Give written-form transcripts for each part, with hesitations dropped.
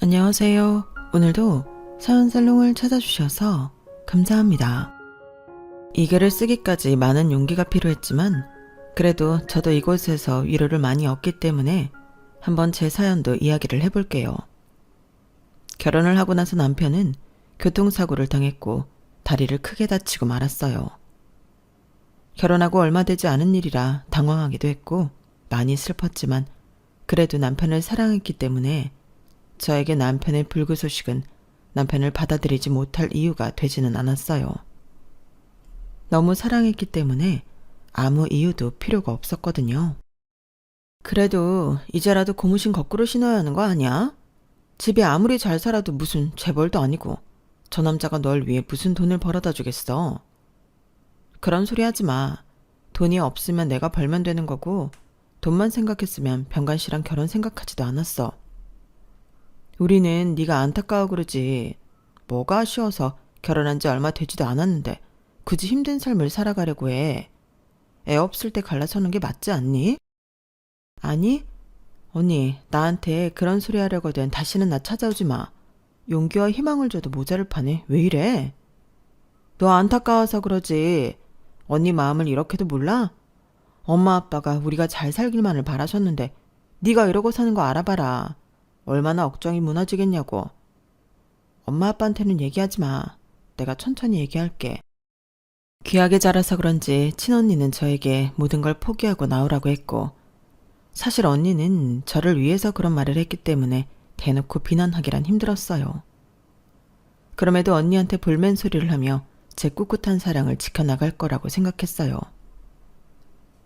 안녕하세요. 오늘도 사연살롱을 찾아주셔서 감사합니다. 이 글을 쓰기까지 많은 용기가 필요했지만 그래도 저도 이곳에서 위로를 많이 얻기 때문에 한번 제 사연도 이야기를 해볼게요. 결혼을 하고 나서 남편은 교통사고를 당했고 다리를 크게 다치고 말았어요. 결혼하고 얼마 되지 않은 일이라 당황하기도 했고 많이 슬펐지만 그래도 남편을 사랑했기 때문에 저에게 남편의 불구 소식은 남편을 받아들이지 못할 이유가 되지는 않았어요. 너무 사랑했기 때문에 아무 이유도 필요가 없었거든요. 그래도 이제라도 고무신 거꾸로 신어야 하는 거 아니야? 집에 아무리 잘 살아도 무슨 재벌도 아니고 저 남자가 널 위해 무슨 돈을 벌어다 주겠어. 그런 소리 하지 마. 돈이 없으면 내가 벌면 되는 거고 돈만 생각했으면 병관 씨랑 결혼 생각하지도 않았어. 우리는 네가 안타까워 그러지. 뭐가 아쉬워서 결혼한 지 얼마 되지도 않았는데 굳이 힘든 삶을 살아가려고 해. 애 없을 때 갈라서는 게 맞지 않니? 아니? 언니, 나한테 그런 소리 하려거든 다시는 나 찾아오지 마. 용기와 희망을 줘도 모자를 파네. 왜 이래? 너 안타까워서 그러지. 언니 마음을 이렇게도 몰라? 엄마 아빠가 우리가 잘 살길만을 바라셨는데 네가 이러고 사는 거 알아봐라. 얼마나 억정이 무너지겠냐고. 엄마 아빠한테는 얘기하지 마. 내가 천천히 얘기할게. 귀하게 자라서 그런지 친언니는 저에게 모든 걸 포기하고 나오라고 했고 사실 언니는 저를 위해서 그런 말을 했기 때문에 대놓고 비난하기란 힘들었어요. 그럼에도 언니한테 볼멘 소리를 하며 제 꿋꿋한 사랑을 지켜나갈 거라고 생각했어요.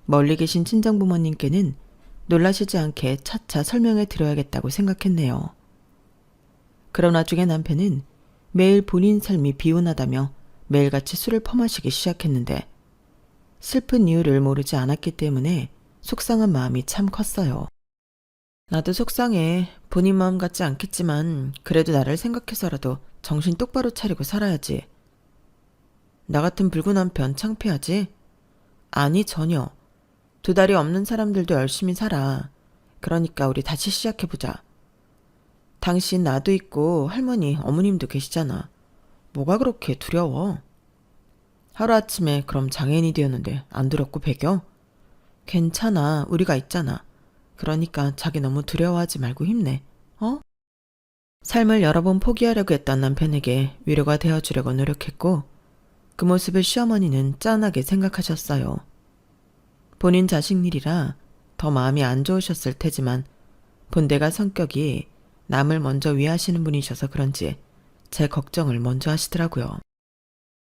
멀리 계신 친정부모님께는 놀라시지 않게 차차 설명해 드려야겠다고 생각했네요. 그런 와중에 남편은 매일 본인 삶이 비운하다며 매일같이 술을 퍼마시기 시작했는데 슬픈 이유를 모르지 않았기 때문에 속상한 마음이 참 컸어요. 나도 속상해. 본인 마음 같지 않겠지만 그래도 나를 생각해서라도 정신 똑바로 차리고 살아야지. 나 같은 불구 남편 창피하지? 아니 전혀. 두 다리 없는 사람들도 열심히 살아. 그러니까 우리 다시 시작해보자. 당신 나도 있고 할머니, 어머님도 계시잖아. 뭐가 그렇게 두려워? 하루아침에 그럼 장애인이 되었는데 안 두렵고 배겨? 괜찮아. 우리가 있잖아. 그러니까 자기 너무 두려워하지 말고 힘내. 어? 삶을 여러 번 포기하려고 했던 남편에게 위로가 되어주려고 노력했고 그 모습을 시어머니는 짠하게 생각하셨어요. 본인 자식 일이라 더 마음이 안 좋으셨을 테지만 본대가 성격이 남을 먼저 위하시는 분이셔서 그런지 제 걱정을 먼저 하시더라고요.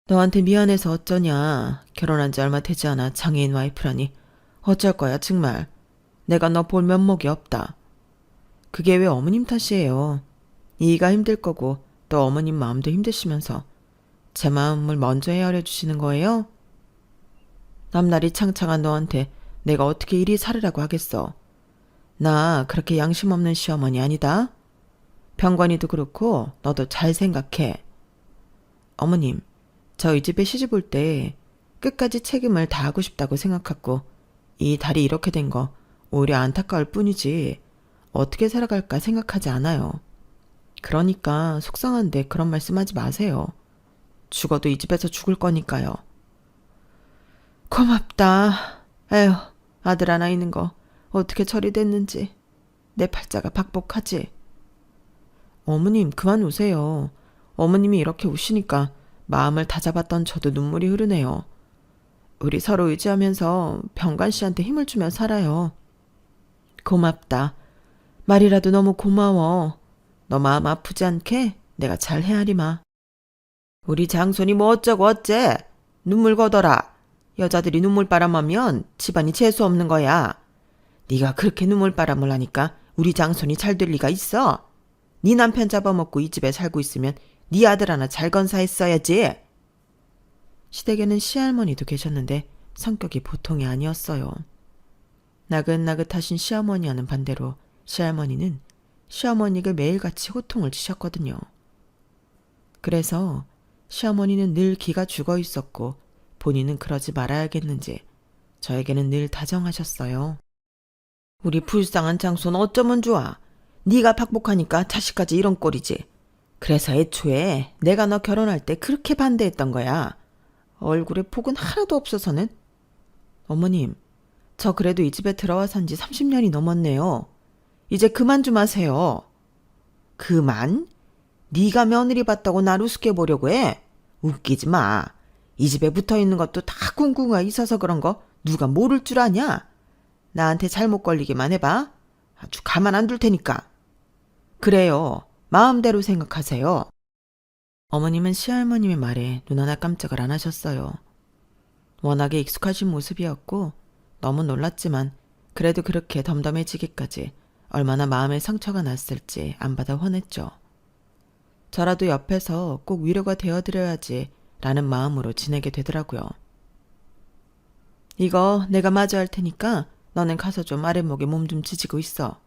너한테 미안해서 어쩌냐. 결혼한 지 얼마 되지 않아 장애인 와이프라니. 어쩔 거야 정말. 내가 너 볼 면목이 없다. 그게 왜 어머님 탓이에요. 이가 힘들 거고 또 어머님 마음도 힘드시면서 제 마음을 먼저 헤아려 주시는 거예요? 남날이 창창한 너한테 내가 어떻게 이리 살으라고 하겠어. 나 그렇게 양심 없는 시어머니 아니다. 병관이도 그렇고 너도 잘 생각해. 어머님, 저 이 집에 시집 올 때 끝까지 책임을 다하고 싶다고 생각하고 이 달이 이렇게 된 거 오히려 안타까울 뿐이지 어떻게 살아갈까 생각하지 않아요. 그러니까 속상한데 그런 말씀하지 마세요. 죽어도 이 집에서 죽을 거니까요. 고맙다. 에휴, 아들 하나 있는 거 어떻게 처리됐는지. 내 팔자가 박복하지. 어머님 그만 우세요. 어머님이 이렇게 우시니까 마음을 다잡았던 저도 눈물이 흐르네요. 우리 서로 의지하면서 병관 씨한테 힘을 주며 살아요. 고맙다. 말이라도 너무 고마워. 너 마음 아프지 않게 내가 잘 헤아리마. 우리 장손이 뭐 어쩌고 어째. 눈물 거더라. 여자들이 눈물바람하면 집안이 재수 없는 거야. 네가 그렇게 눈물바람을 하니까 우리 장손이 잘 될 리가 있어. 네 남편 잡아먹고 이 집에 살고 있으면 네 아들 하나 잘 건사했어야지. 시댁에는 시할머니도 계셨는데 성격이 보통이 아니었어요. 나긋나긋하신 시어머니와는 반대로 시할머니는 시어머니에게 매일같이 호통을 치셨거든요. 그래서 시어머니는 늘 기가 죽어 있었고 본인은 그러지 말아야겠는지 저에게는 늘 다정하셨어요. 우리 불쌍한 장손 어쩌면 좋아. 네가 박복하니까 자식까지 이런 꼴이지. 그래서 애초에 내가 너 결혼할 때 그렇게 반대했던 거야. 얼굴에 복은 하나도 없어서는. 어머님, 저 그래도 이 집에 들어와 산 지 30년이 넘었네요. 이제 그만 좀 하세요. 그만? 네가 며느리 봤다고 날 우습게 보려고 해? 웃기지 마. 이 집에 붙어있는 것도 다 꿍꿍이가 있어서 그런 거 누가 모를 줄 아냐? 나한테 잘못 걸리기만 해봐. 아주 가만 안 둘 테니까. 그래요. 마음대로 생각하세요. 어머님은 시할머님의 말에 눈 하나 깜짝을 안 하셨어요. 워낙에 익숙하신 모습이었고 너무 놀랐지만 그래도 그렇게 덤덤해지기까지 얼마나 마음에 상처가 났을지 안 받아 화냈죠. 저라도 옆에서 꼭 위로가 되어드려야지 라는 마음으로 지내게 되더라고요. 이거 내가 마저 할 테니까 너는 가서 좀 아랫목에 몸 좀 지지고 있어.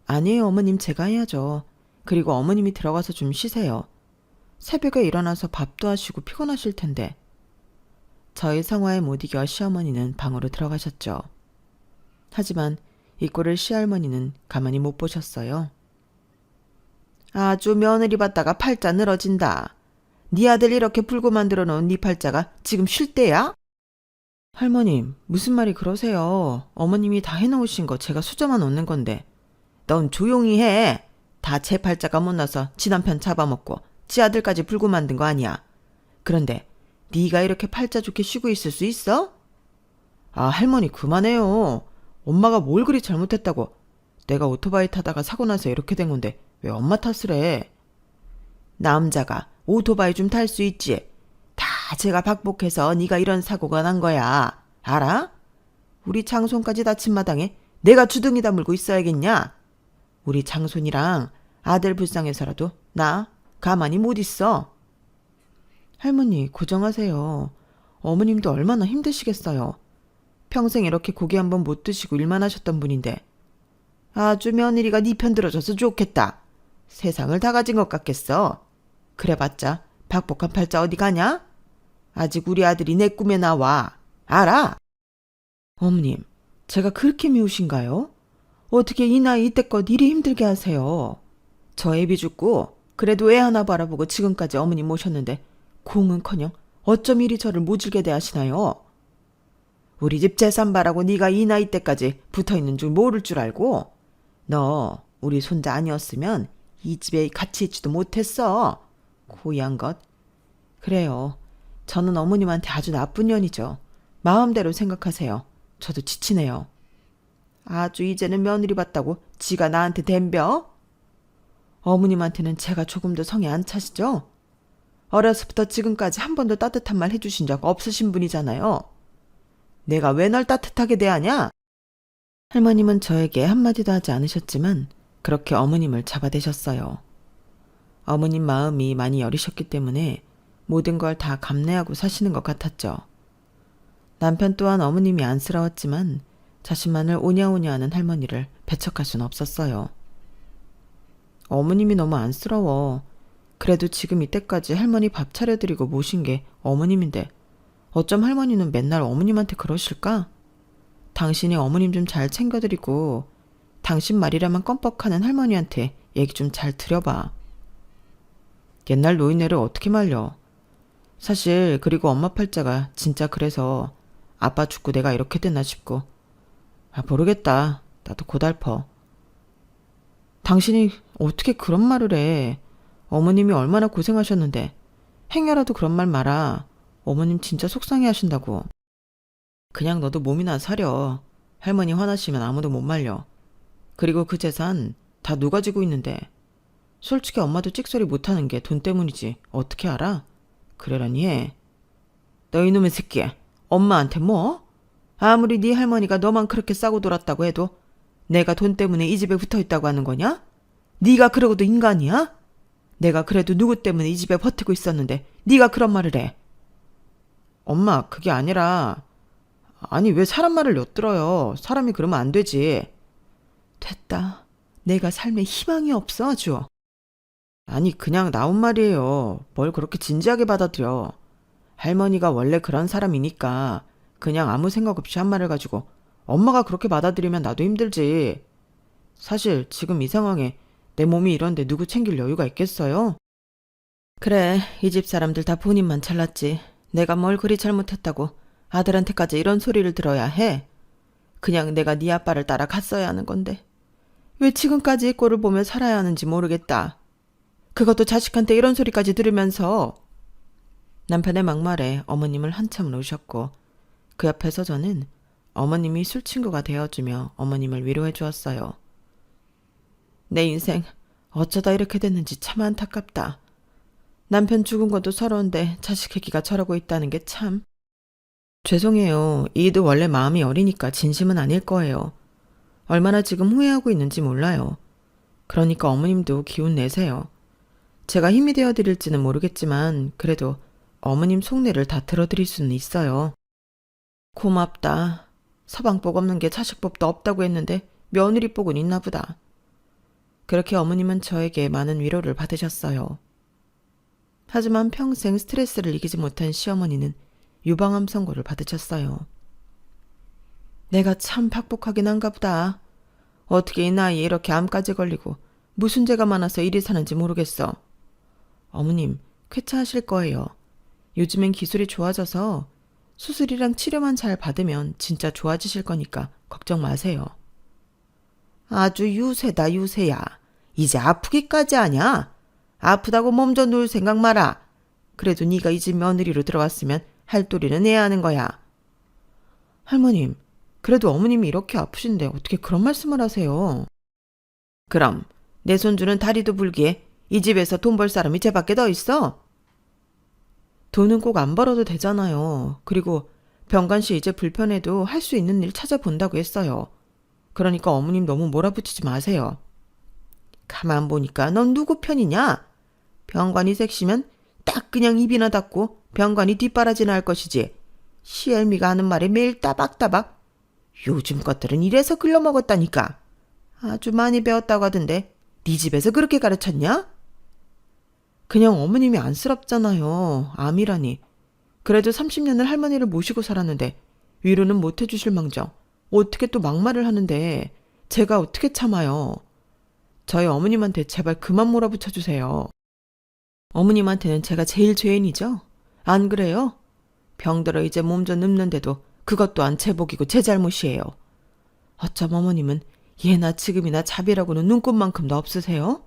아니에요, 어머님, 제가 해야죠. 그리고 어머님이 들어가서 좀 쉬세요. 새벽에 일어나서 밥도 하시고 피곤하실 텐데. 저의 성화에 못 이겨 시어머니는 방으로 들어가셨죠. 하지만 이 꼴을 시할머니는 가만히 못 보셨어요. 아주 며느리 받다가 팔자 늘어진다. 네 아들 이렇게 불고 만들어 놓은 네 팔자가 지금 쉴 때야? 할머님, 무슨 말이 그러세요. 어머님이 다 해놓으신 거 제가 수저만 놓는 건데. 넌 조용히 해. 다 제 팔자가 못나서 지 남편 잡아먹고 지 아들까지 불고 만든 거 아니야. 그런데 네가 이렇게 팔자 좋게 쉬고 있을 수 있어? 아, 할머니 그만해요. 엄마가 뭘 그리 잘못했다고. 내가 오토바이 타다가 사고 나서 이렇게 된 건데 왜 엄마 탓을 해? 남자가 오토바이 좀 탈 수 있지. 다 제가 박복해서 네가 이런 사고가 난 거야. 알아? 우리 장손까지 다친 마당에 내가 주둥이 다물고 있어야겠냐? 우리 장손이랑 아들 불쌍해서라도 나 가만히 못 있어. 할머니 고정하세요. 어머님도 얼마나 힘드시겠어요. 평생 이렇게 고기 한 번 못 드시고 일만 하셨던 분인데. 아주 며느리가 네 편 들어줘서 좋겠다. 세상을 다 가진 것 같겠어. 그래봤자 박복한 팔자 어디 가냐? 아직 우리 아들이 내 꿈에 나와. 알아? 어머님, 제가 그렇게 미우신가요? 어떻게 이 나이 이때껏 일이 힘들게 하세요? 저 애비 죽고 그래도 애 하나 바라보고 지금까지 어머님 모셨는데 공은커녕 어쩜 이리 저를 모질게 대하시나요? 우리 집 재산 바라고 네가 이 나이 때까지 붙어있는 줄 모를 줄 알고? 너 우리 손자 아니었으면 이 집에 같이 있지도 못했어. 고얀 것. 그래요. 저는 어머님한테 아주 나쁜 년이죠. 마음대로 생각하세요. 저도 지치네요. 아주 이제는 며느리 봤다고 지가 나한테 댐벼? 어머님한테는 제가 조금도 성에 안 차시죠? 어려서부터 지금까지 한 번도 따뜻한 말 해주신 적 없으신 분이잖아요. 내가 왜 널 따뜻하게 대하냐? 할머님은 저에게 한마디도 하지 않으셨지만 그렇게 어머님을 잡아대셨어요. 어머님 마음이 많이 여리셨기 때문에 모든 걸 다 감내하고 사시는 것 같았죠. 남편 또한 어머님이 안쓰러웠지만 자신만을 오냐오냐 하는 할머니를 배척할 수는 없었어요. 어머님이 너무 안쓰러워. 그래도 지금 이때까지 할머니 밥 차려드리고 모신 게 어머님인데 어쩜 할머니는 맨날 어머님한테 그러실까? 당신이 어머님 좀 잘 챙겨드리고 당신 말이라만 껌뻑하는 할머니한테 얘기 좀 잘 들여봐. 옛날 노인네를 어떻게 말려. 사실 그리고 엄마 팔자가 진짜 그래서 아빠 죽고 내가 이렇게 됐나 싶고. 모르겠다. 나도 고달퍼. 당신이 어떻게 그런 말을 해. 어머님이 얼마나 고생하셨는데 행여라도 그런 말 마라. 어머님 진짜 속상해 하신다고. 그냥 너도 몸이나 사려. 할머니 화나시면 아무도 못 말려. 그리고 그 재산 다 누가 지고 있는데. 솔직히 엄마도 찍소리 못하는 게 돈 때문이지 어떻게 알아? 그러려니 해. 너 이놈의 새끼 엄마한테 뭐? 아무리 네 할머니가 너만 그렇게 싸고 돌았다고 해도 내가 돈 때문에 이 집에 붙어있다고 하는 거냐? 네가 그러고도 인간이야? 내가 그래도 누구 때문에 이 집에 버티고 있었는데 네가 그런 말을 해. 엄마 그게 아니라. 아니 왜 사람 말을 엿들어요. 사람이 그러면 안 되지. 됐다. 내가 삶에 희망이 없어 아주. 아니 그냥 나온 말이에요. 뭘 그렇게 진지하게 받아들여. 할머니가 원래 그런 사람이니까 그냥 아무 생각 없이 한 말을 가지고 엄마가 그렇게 받아들이면 나도 힘들지. 사실 지금 이 상황에 내 몸이 이런데 누구 챙길 여유가 있겠어요? 그래, 이 집 사람들 다 본인만 잘났지. 내가 뭘 그리 잘못했다고 아들한테까지 이런 소리를 들어야 해. 그냥 내가 네 아빠를 따라 갔어야 하는 건데 왜 지금까지 이 꼴을 보며 살아야 하는지 모르겠다. 그것도 자식한테 이런 소리까지 들으면서. 남편의 막말에 어머님을 한참 놓으셨고 그 옆에서 저는 어머님이 술친구가 되어주며 어머님을 위로해 주었어요. 내 인생 어쩌다 이렇게 됐는지 참 안타깝다. 남편 죽은 것도 서러운데 자식 얘기가 저러고 있다는 게 참. 죄송해요. 이도 원래 마음이 어리니까 진심은 아닐 거예요. 얼마나 지금 후회하고 있는지 몰라요. 그러니까 어머님도 기운 내세요. 제가 힘이 되어 드릴지는 모르겠지만 그래도 어머님 속내를 다 들어드릴 수는 있어요. 고맙다. 서방복 없는 게 자식복도 없다고 했는데 며느리복은 있나 보다. 그렇게 어머님은 저에게 많은 위로를 받으셨어요. 하지만 평생 스트레스를 이기지 못한 시어머니는 유방암 선고를 받으셨어요. 내가 참 박복하긴 한가 보다. 어떻게 이 나이에 이렇게 암까지 걸리고 무슨 죄가 많아서 이리 사는지 모르겠어. 어머님, 쾌차하실 거예요. 요즘엔 기술이 좋아져서 수술이랑 치료만 잘 받으면 진짜 좋아지실 거니까 걱정 마세요. 아주 유세다 유세야. 이제 아프기까지 하냐? 아프다고 몸져 누울 생각 마라. 그래도 네가 이 집 며느리로 들어왔으면 할도리는 해야 하는 거야. 할머님, 그래도 어머님이 이렇게 아프신데 어떻게 그런 말씀을 하세요? 그럼 내 손주는 다리도 불기에 이 집에서 돈 벌 사람이 쟤밖에 더 있어? 돈은 꼭 안 벌어도 되잖아요. 그리고 병관씨 이제 불편해도 할 수 있는 일 찾아본다고 했어요. 그러니까 어머님 너무 몰아붙이지 마세요. 가만 보니까 넌 누구 편이냐? 병관이 섹시면 딱 그냥 입이나 닫고 병관이 뒷바라지나 할 것이지. 시엘미가 하는 말에 매일 따박따박. 요즘 것들은 이래서 글러먹었다니까. 아주 많이 배웠다고 하던데 네 집에서 그렇게 가르쳤냐? 그냥 어머님이 안쓰럽잖아요. 암이라니. 그래도 30년을 할머니를 모시고 살았는데 위로는 못 해주실 망정 어떻게 또 막말을 하는데 제가 어떻게 참아요. 저희 어머님한테 제발 그만 몰아붙여주세요. 어머님한테는 제가 제일 죄인이죠? 안 그래요? 병들어 이제 몸 좀 눕는데도 그것 또한 제 복이고 제 잘못이에요. 어쩜 어머님은 예나 지금이나 자비라고는 눈꼽만큼도 없으세요?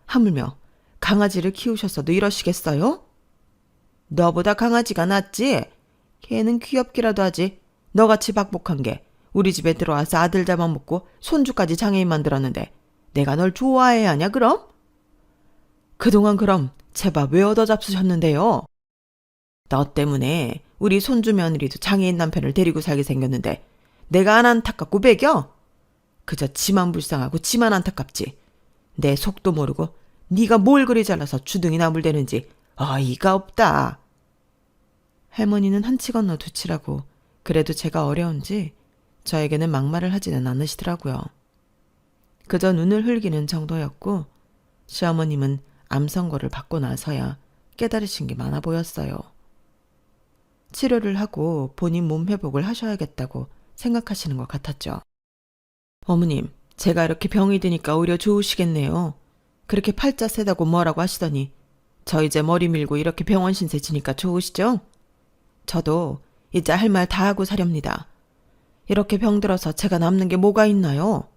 하물며 강아지를 키우셨어도 이러시겠어요? 너보다 강아지가 낫지? 걔는 귀엽기라도 하지. 너같이 박복한 게 우리 집에 들어와서 아들 잡아먹고 손주까지 장애인 만들었는데 내가 널 좋아해야 하냐 그럼? 그동안 그럼 제밥 왜 얻어 잡수셨는데요? 너 때문에 우리 손주 며느리도 장애인 남편을 데리고 살게 생겼는데 내가 안 안타깝고 배겨? 그저 지만 불쌍하고 지만 안타깝지. 내 속도 모르고 네가 뭘 그리 잘라서 주둥이 나불대는지 어이가 없다. 할머니는 한치 건너 두치라고 그래도 제가 어려운지 저에게는 막말을 하지는 않으시더라고요. 그저 눈을 흘기는 정도였고 시어머님은 암 선고를 받고 나서야 깨달으신 게 많아 보였어요. 치료를 하고 본인 몸 회복을 하셔야겠다고 생각하시는 것 같았죠. 어머님, 제가 이렇게 병이 드니까 오히려 좋으시겠네요. 그렇게 팔자 세다고 뭐라고 하시더니 저 이제 머리 밀고 이렇게 병원 신세 지니까 좋으시죠? 저도 이제 할 말 다 하고 사렵니다. 이렇게 병들어서 제가 남는 게 뭐가 있나요?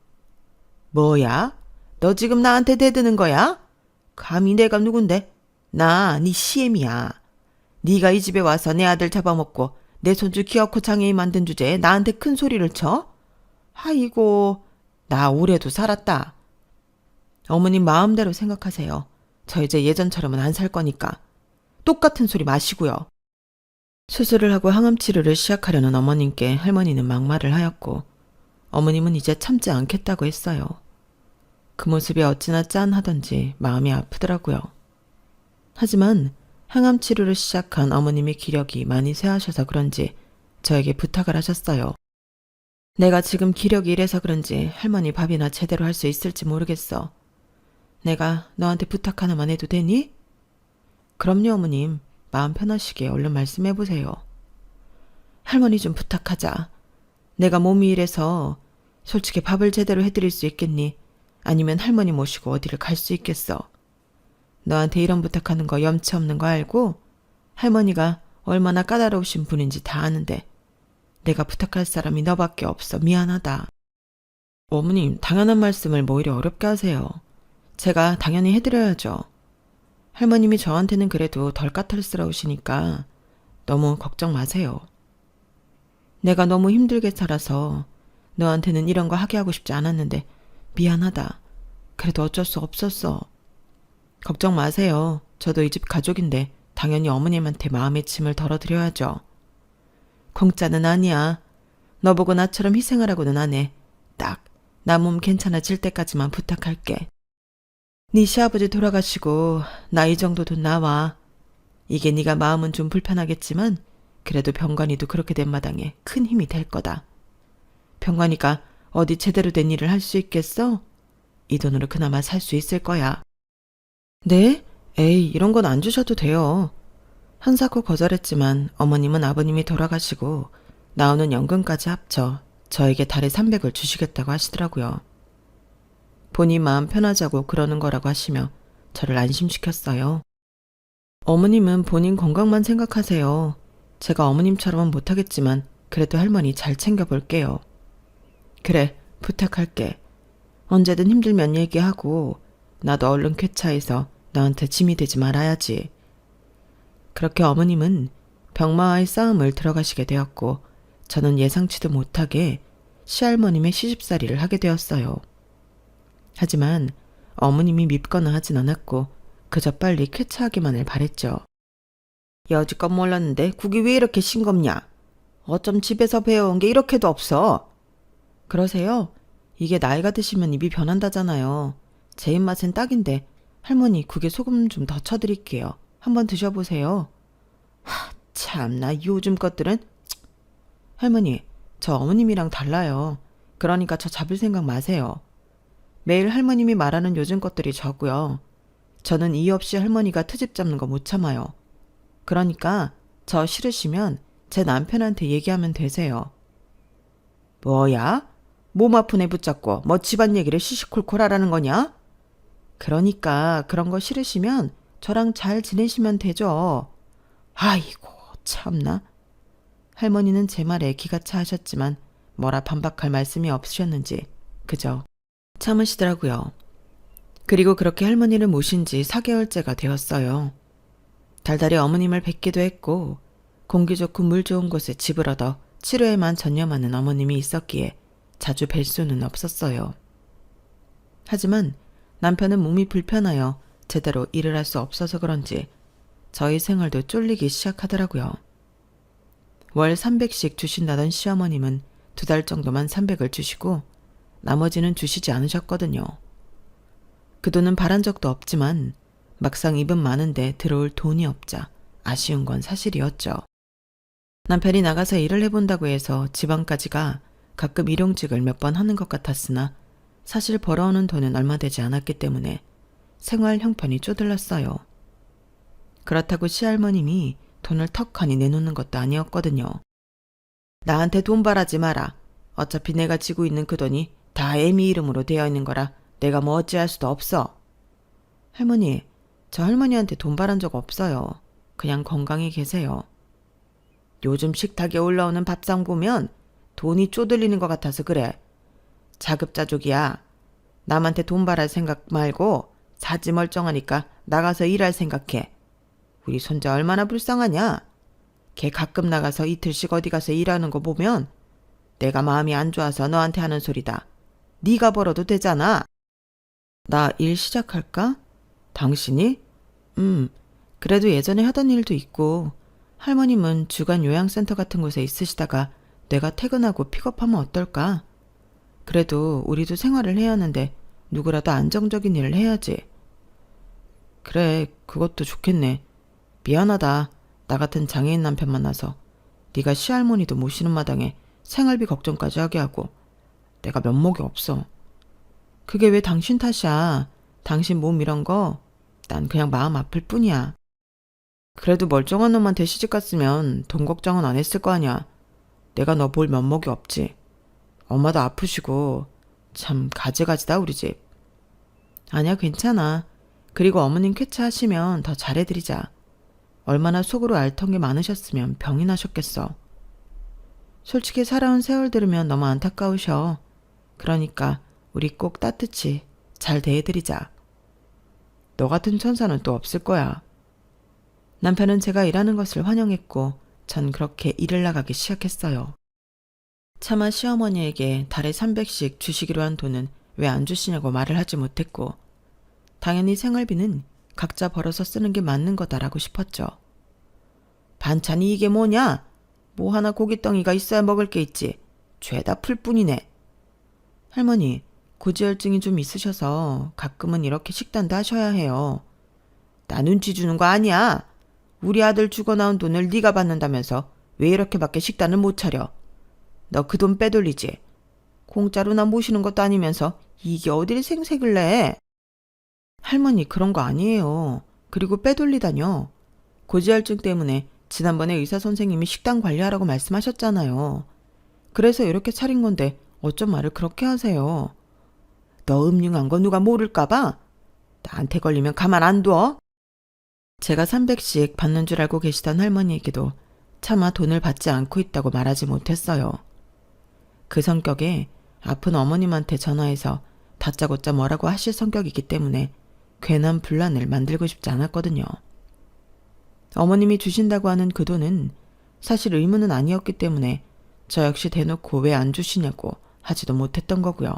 뭐야? 너 지금 나한테 대드는 거야? 감히 내가 누군데? 나 네 시엠이야. 네가 이 집에 와서 내 아들 잡아먹고 내 손주 기어코 장애인 만든 주제에 나한테 큰 소리를 쳐? 아이고, 나 오래도 살았다. 어머님 마음대로 생각하세요. 저 이제 예전처럼은 안 살 거니까. 똑같은 소리 마시고요. 수술을 하고 항암 치료를 시작하려는 어머님께 할머니는 막말을 하였고 어머님은 이제 참지 않겠다고 했어요. 그 모습이 어찌나 짠하던지 마음이 아프더라고요. 하지만 항암 치료를 시작한 어머님의 기력이 많이 쇠하셔서 그런지 저에게 부탁을 하셨어요. 내가 지금 기력이 이래서 그런지 할머니 밥이나 제대로 할 수 있을지 모르겠어. 내가 너한테 부탁 하나만 해도 되니? 그럼요, 어머님. 마음 편하시게 얼른 말씀해보세요. 할머니 좀 부탁하자. 내가 몸이 이래서 솔직히 밥을 제대로 해드릴 수 있겠니? 아니면 할머니 모시고 어디를 갈 수 있겠어. 너한테 이런 부탁하는 거 염치 없는 거 알고? 할머니가 얼마나 까다로우신 분인지 다 아는데 내가 부탁할 사람이 너밖에 없어. 미안하다. 어머님, 당연한 말씀을 뭐 이리 어렵게 하세요. 제가 당연히 해드려야죠. 할머님이 저한테는 그래도 덜 까탈스러우시니까 너무 걱정 마세요. 내가 너무 힘들게 살아서 너한테는 이런 거 하게 하고 싶지 않았는데 미안하다. 그래도 어쩔 수 없었어. 걱정 마세요. 저도 이 집 가족인데 당연히 어머님한테 마음의 짐을 덜어드려야죠. 공짜는 아니야. 너보고 나처럼 희생하라고는 안 해. 딱 나 몸 괜찮아질 때까지만 부탁할게. 네 시아버지 돌아가시고 나 이 정도 돈 나와. 이게 네가 마음은 좀 불편하겠지만 그래도 병관이도 그렇게 된 마당에 큰 힘이 될 거다. 병관이가 어디 제대로 된 일을 할 수 있겠어? 이 돈으로 그나마 살 수 있을 거야. 네? 에이, 이런 건 안 주셔도 돼요. 한사코 거절했지만 어머님은 아버님이 돌아가시고 나오는 연금까지 합쳐 저에게 달에 300을 주시겠다고 하시더라고요. 본인 마음 편하자고 그러는 거라고 하시며 저를 안심시켰어요. 어머님은 본인 건강만 생각하세요. 제가 어머님처럼은 못하겠지만 그래도 할머니 잘 챙겨볼게요. 그래, 부탁할게. 언제든 힘들면 얘기하고 나도 얼른 쾌차해서 너한테 짐이 되지 말아야지. 그렇게 어머님은 병마와의 싸움을 들어가시게 되었고 저는 예상치도 못하게 시할머님의 시집살이를 하게 되었어요. 하지만 어머님이 밉거나 하진 않았고 그저 빨리 쾌차하기만을 바랬죠. 여지껏 몰랐는데 국이 왜 이렇게 싱겁냐? 어쩜 집에서 배워온 게 이렇게도 없어? 그러세요? 이게 나이가 드시면 입이 변한다잖아요. 제 입맛엔 딱인데 할머니 국에 소금 좀 더 쳐드릴게요. 한번 드셔보세요. 참나 요즘 것들은. 할머니, 저 어머님이랑 달라요. 그러니까 저 잡을 생각 마세요. 매일 할머님이 말하는 요즘 것들이 저고요. 저는 이유 없이 할머니가 트집 잡는 거 못 참아요. 그러니까 저 싫으시면 제 남편한테 얘기하면 되세요. 뭐야? 몸 아픈 애 붙잡고 뭐 집안 얘기를 시시콜콜 하라는 거냐? 그러니까 그런 거 싫으시면 저랑 잘 지내시면 되죠. 아이고 참나. 할머니는 제 말에 기가 차하셨지만 뭐라 반박할 말씀이 없으셨는지 그저 참으시더라고요. 그리고 그렇게 할머니를 모신 지 4개월째가 되었어요. 달달이 어머님을 뵙기도 했고 공기 좋고 물 좋은 곳에 집을 얻어 치료에만 전념하는 어머님이 있었기에 자주 뵐 수는 없었어요. 하지만 남편은 몸이 불편하여 제대로 일을 할 수 없어서 그런지 저희 생활도 쫄리기 시작하더라고요. 월 300씩 주신다던 시어머님은 2달 정도만 300을 주시고 나머지는 주시지 않으셨거든요. 그 돈은 바란 적도 없지만 막상 입은 많은데 들어올 돈이 없자 아쉬운 건 사실이었죠. 남편이 나가서 일을 해본다고 해서 지방까지 가 가끔 일용직을 몇 번 하는 것 같았으나 사실 벌어오는 돈은 얼마 되지 않았기 때문에 생활 형편이 쪼들렸어요. 그렇다고 시할머님이 돈을 턱하니 내놓는 것도 아니었거든요. 나한테 돈 바라지 마라. 어차피 내가 지고 있는 그 돈이 다 애미 이름으로 되어 있는 거라 내가 뭐 어찌할 수도 없어. 할머니, 저 할머니한테 돈 바란 적 없어요. 그냥 건강히 계세요. 요즘 식탁에 올라오는 밥상 보면 돈이 쪼들리는 것 같아서 그래. 자급자족이야. 남한테 돈 바랄 생각 말고 사지 멀쩡하니까 나가서 일할 생각해. 우리 손자 얼마나 불쌍하냐? 걔 가끔 나가서 이틀씩 어디 가서 일하는 거 보면 내가 마음이 안 좋아서 너한테 하는 소리다. 네가 벌어도 되잖아. 나 일 시작할까? 당신이? 그래도 예전에 하던 일도 있고 할머님은 주간 요양센터 같은 곳에 있으시다가 내가 퇴근하고 픽업하면 어떨까? 그래도 우리도 생활을 해야 하는데 누구라도 안정적인 일을 해야지. 그래, 그것도 좋겠네. 미안하다. 나 같은 장애인 남편 만나서 네가 시할머니도 모시는 마당에 생활비 걱정까지 하게 하고 내가 면목이 없어. 그게 왜 당신 탓이야. 당신 몸 이런 거 난 그냥 마음 아플 뿐이야. 그래도 멀쩡한 놈한테 시집갔으면 돈 걱정은 안 했을 거 아니야. 내가 너 볼 면목이 없지. 엄마도 아프시고 참 가지가지다 우리 집. 아니야, 괜찮아. 그리고 어머님 쾌차하시면 더 잘해드리자. 얼마나 속으로 앓던 게 많으셨으면 병이 나셨겠어. 솔직히 살아온 세월 들으면 너무 안타까우셔. 그러니까 우리 꼭 따뜻히 잘 대해드리자. 너 같은 천사는 또 없을 거야. 남편은 제가 일하는 것을 환영했고 전 그렇게 일을 나가기 시작했어요. 차마 시어머니에게 달에 300씩 주시기로 한 돈은 왜 안 주시냐고 말을 하지 못했고 당연히 생활비는 각자 벌어서 쓰는 게 맞는 거다라고 싶었죠. 반찬이 이게 뭐냐? 뭐 하나 고깃덩이가 있어야 먹을 게 있지. 죄다 풀뿐이네. 할머니, 고지혈증이 좀 있으셔서 가끔은 이렇게 식단도 하셔야 해요. 나 눈치 주는 거 아니야. 우리 아들 죽어나온 돈을 네가 받는다면서 왜 이렇게밖에 식단을 못 차려. 너 그 돈 빼돌리지. 공짜로 나 모시는 것도 아니면서 이게 어딜 생색을 내. 할머니, 그런 거 아니에요. 그리고 빼돌리다뇨. 고지혈증 때문에 지난번에 의사 선생님이 식단 관리하라고 말씀하셨잖아요. 그래서 이렇게 차린 건데 어쩜 말을 그렇게 하세요. 너 음흉한 거 누가 모를까봐? 나한테 걸리면 가만 안 둬. 제가 300씩 받는 줄 알고 계시던 할머니에게도 차마 돈을 받지 않고 있다고 말하지 못했어요. 그 성격에 아픈 어머님한테 전화해서 다짜고짜 뭐라고 하실 성격이기 때문에 괜한 분란을 만들고 싶지 않았거든요. 어머님이 주신다고 하는 그 돈은 사실 의무는 아니었기 때문에 저 역시 대놓고 왜 안 주시냐고 하지도 못했던 거고요.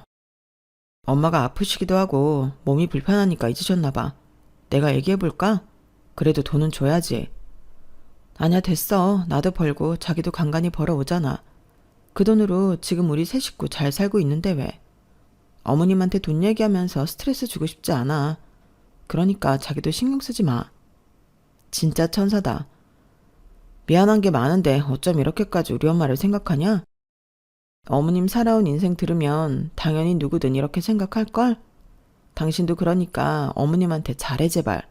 엄마가 아프시기도 하고 몸이 불편하니까 잊으셨나 봐. 내가 얘기해볼까? 그래도 돈은 줘야지. 아니야, 됐어. 나도 벌고 자기도 간간히 벌어오잖아. 그 돈으로 지금 우리 세 식구 잘 살고 있는데 왜? 어머님한테 돈 얘기하면서 스트레스 주고 싶지 않아. 그러니까 자기도 신경 쓰지 마. 진짜 천사다. 미안한 게 많은데 어쩜 이렇게까지 우리 엄마를 생각하냐? 어머님 살아온 인생 들으면 당연히 누구든 이렇게 생각할걸? 당신도 그러니까 어머님한테 잘해 제발.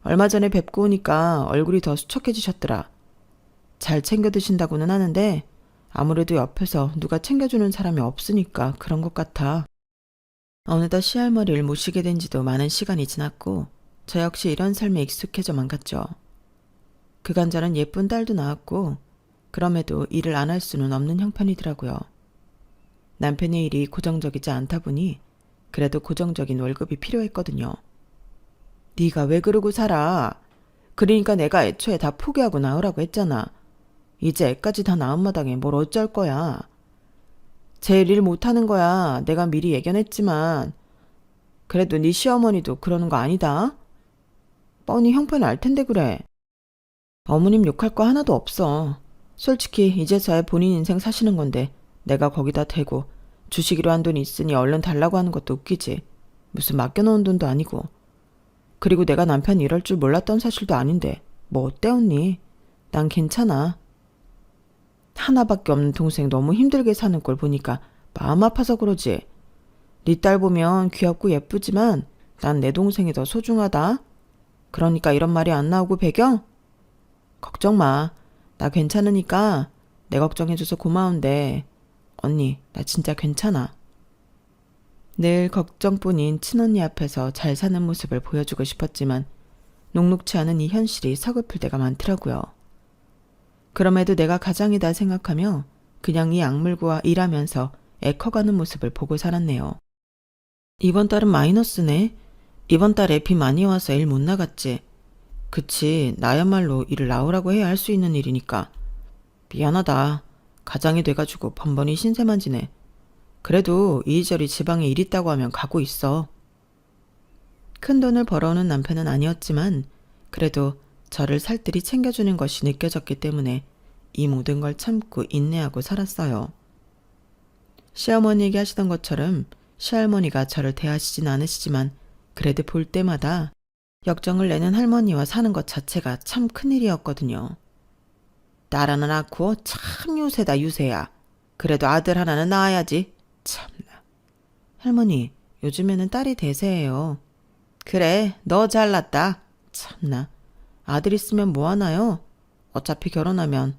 얼마 전에 뵙고 오니까 얼굴이 더 수척해지셨더라. 잘 챙겨 드신다고는 하는데 아무래도 옆에서 누가 챙겨주는 사람이 없으니까 그런 것 같아. 어느덧 시할머니를 모시게 된 지도 많은 시간이 지났고 저 역시 이런 삶에 익숙해져만 갔죠. 그간 저는 예쁜 딸도 낳았고 그럼에도 일을 안 할 수는 없는 형편이더라고요. 남편의 일이 고정적이지 않다 보니 그래도 고정적인 월급이 필요했거든요. 네가 왜 그러고 살아? 그러니까 내가 애초에 다 포기하고 나오라고 했잖아. 이제 애까지 다 낳은 마당에 뭘 어쩔 거야. 제일 일 못하는 거야. 내가 미리 예견했지만. 그래도 네 시어머니도 그러는 거 아니다. 뻔히 형편 알 텐데 그래. 어머님 욕할 거 하나도 없어. 솔직히 이제서야 본인 인생 사시는 건데 내가 거기다 대고 주시기로 한 돈이 있으니 얼른 달라고 하는 것도 웃기지. 무슨 맡겨놓은 돈도 아니고. 그리고 내가 남편이 이럴 줄 몰랐던 사실도 아닌데 뭐 어때 언니? 난 괜찮아. 하나밖에 없는 동생 너무 힘들게 사는 걸 보니까 마음 아파서 그러지. 네 딸 보면 귀엽고 예쁘지만 난 내 동생이 더 소중하다. 그러니까 이런 말이 안 나오고 배경? 걱정 마. 나 괜찮으니까 내 걱정해줘서 고마운데 언니 나 진짜 괜찮아. 늘 걱정뿐인 친언니 앞에서 잘 사는 모습을 보여주고 싶었지만 녹록치 않은 이 현실이 서글플 때가 많더라고요. 그럼에도 내가 가장이다 생각하며 그냥 이 악물고와 일하면서 애 커가는 모습을 보고 살았네요. 이번 달은 마이너스네. 이번 달에 비 많이 와서 일 못 나갔지. 그치, 나야말로 일을 나오라고 해야 할 수 있는 일이니까. 미안하다. 가장이 돼가지고 번번이 신세만 지네. 그래도 이리저리 지방에 일 있다고 하면 가고 있어. 큰 돈을 벌어오는 남편은 아니었지만 그래도 저를 살뜰히 챙겨주는 것이 느껴졌기 때문에 이 모든 걸 참고 인내하고 살았어요. 시어머니에게 하시던 것처럼 시할머니가 저를 대하시진 않으시지만 그래도 볼 때마다 역정을 내는 할머니와 사는 것 자체가 참 큰일이었거든요. 딸 하나 낳고 참 유세다 유세야. 그래도 아들 하나는 낳아야지. 참나. 할머니, 요즘에는 딸이 대세예요. 그래, 너 잘났다. 참나. 아들 있으면 뭐하나요? 어차피 결혼하면